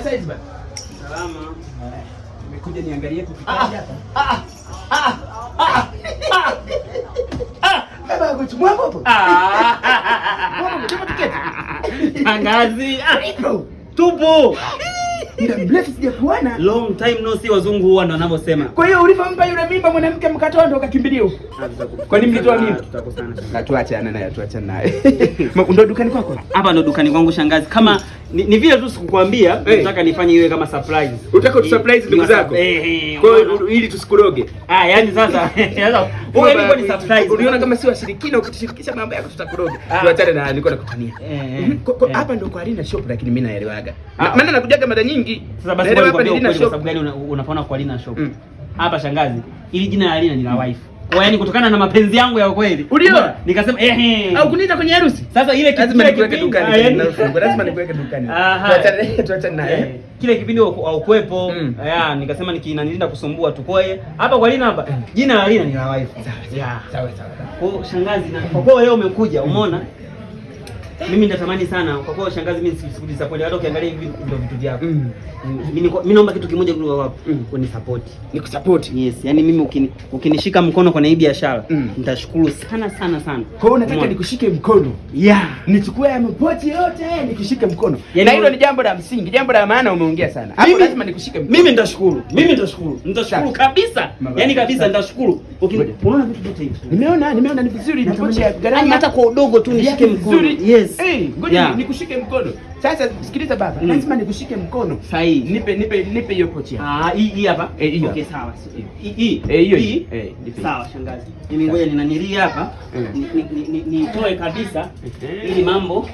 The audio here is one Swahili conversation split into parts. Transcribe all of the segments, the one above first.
za size bana. Salama. Nimekuja niangalie tukikaje hapa. Baba kuchumwa hapo. Baba mtuma tiketi. Shangazi. Tupo. Ndio mrefu sijakuona. Long time no see, wazungu huwa ndo wanavyosema. Kwa hiyo ulipompa yule mimba mwanamke mkatoa ndo ukakimbilia huko. Kwa nini mlitoa mimba? Tutakosana. Na tuachane naye, tuachane naye. Ndio dukani kwako? Hapa ndo dukani kwangu shangazi. Kama ni vile tu sikukwambia, nataka nifanye iwe kama surprise. Unataka tu-surprise ndugu zako? Kwa hiyo ili tusikuroge. Yaani sasa wewe ilikuwa ni surprise. Uliona kama si washirikina ukitushirikisha mambo yako tutakuroga. Tuachane na nilikuwa nakutania. Hapa ndo kwa Lina Shop lakini mimi naelewaga. Maana nakujaga mara nyingi. Sasa basi kwa sababu gani unafaona kwa Lina Shop? Hapa shangazi, ili jina la Lina ni la wife. Kwa yani kutokana na mapenzi yangu ya kweli. Uliona? Nikasema au kuniita kwenye harusi. Sasa ile lazima nikuweke dukani. Lazima nikuweke dukani. Tuachane naye. Kile kipindi au kuepo. Nikasema nikiinaninda kusumbua tu. Kwa hapa kwa Lina hapa, jina la Lina ni la wife. Sawa. Kwa shangazi, na kwa kuwa leo umekuja, umeona? Mimi natamani sana kwa kuwa shangazi, mimi sikudisappoint. Hata ukiangalia hivi ndio vitu vyako. Mimi naomba kitu kimoja kwa wapo, unisupport. Nikusupport. Yes, yani mimi ukinishika mkono kwa hii biashara, nitashukuru sana. Kwa hiyo unataka nikushike mkono? Nichukue ya mapochi yote nikushike mkono. Na hilo ni jambo la msingi, jambo la maana umeongea sana. Hapo lazima nikushike mkono. Mimi nitashukuru. Nitashukuru kabisa. Yaani kabisa nitashukuru. Unaona vitu vyote hivi. Nimeona ni vizuri, ni pochi ya gharama hata kwa udogo tu nishike mkono. Yes. Ngoja nikushike mkono. Sasa sikiliza baba, lazima nikushike mkono. Sahihi. Nipe hiyo pochi hapa. Hii hapa. Okay, sawa. Hii. Sawa shangazi. Mimi ngoja ninanilia hapa. Nitoe kabisa ili mambo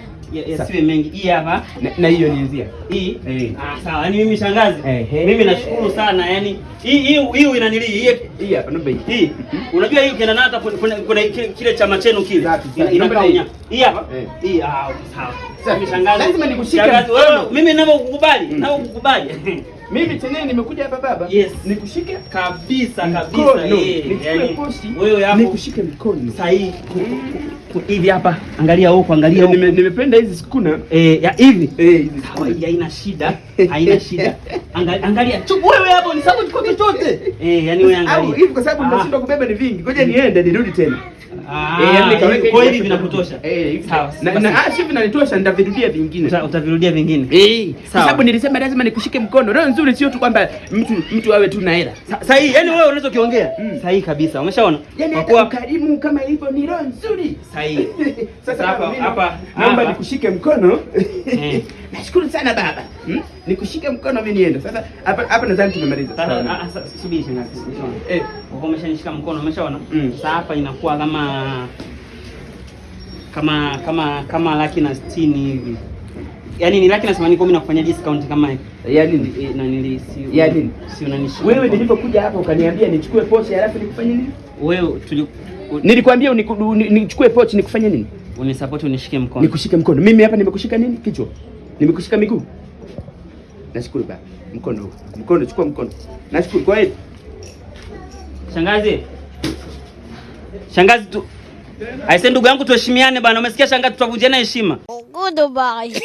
yasiwe mengi. Hii hapa na hiyo nianzia. Hii. Sawa. Yaani mimi shangazi, mimi nashukuru sana. Yaani hii inanilia. Hii hapa naomba hii. Hii. Unajua hii ukienda hata kuna kile chama chenu kile. Inakaa. Hii hapa. Hii sawa. Mimi shangazi, lazima nikushike. Wewe mimi ninapokukubali, mimi tena nimekuja hapa baba. Yes. Nikushike kabisa. Nichukue pochi. Wewe hapo nikushike mkono. Sahihi. Hivi hapa, angalia huko, Nimependa hizi skuna. Hivi. Haina shida. Angalia. Wewe hapo ni sababu tuko chochote. Yani wewe angalia. Hivi kwa sababu nimeshindwa kubeba ni vingi. Ngoja niende nirudi tena. Kwa hivi vinakutosha. Sawa. Na hivi vinanitosha, nitavirudia vingine. Utavirudia vingine. Kwa sababu nilisema lazima nikushike mkono. Roho nzuri sio tu kwamba mtu awe tu na hela. Sahihi. Yaani wewe unachokiongea sahihi kabisa. Umeshaona? Yaani kwa karimu kama hivyo ni roho nzuri. Sahihi. Sasa hapa naomba nikushike mkono. Nashukuru sana baba. Nikushike mkono mimi niende. Sasa hapa nadhani tumemaliza. Sasa subiri shangazi. Uko umeshanishika mkono, umeshaona? Sasa hapa inakuwa kama laki na 60 hivi. Yaani ni laki na 80 kwa mimi nakufanyia discount kama hivi. Yaani na nilisi. Yaani si unanishika. Wewe nilipokuja hapa ukaniambia nichukue pochi alafu nikufanye nini? Wewe nilikwambia nichukue pochi nikufanye nini? Unisupport, unishike mkono. Nikushike mkono. Mimi hapa nimekushika nini? Kichwa. Nimekushika miguu. Nashukuru baba. Mkono, chukua mkono. Nashukuru kwa hiyo. Shangazi tu. Aise ndugu yangu tuheshimiane bana. Umesikia shangazi, tutavunjiana heshima. Goodbye.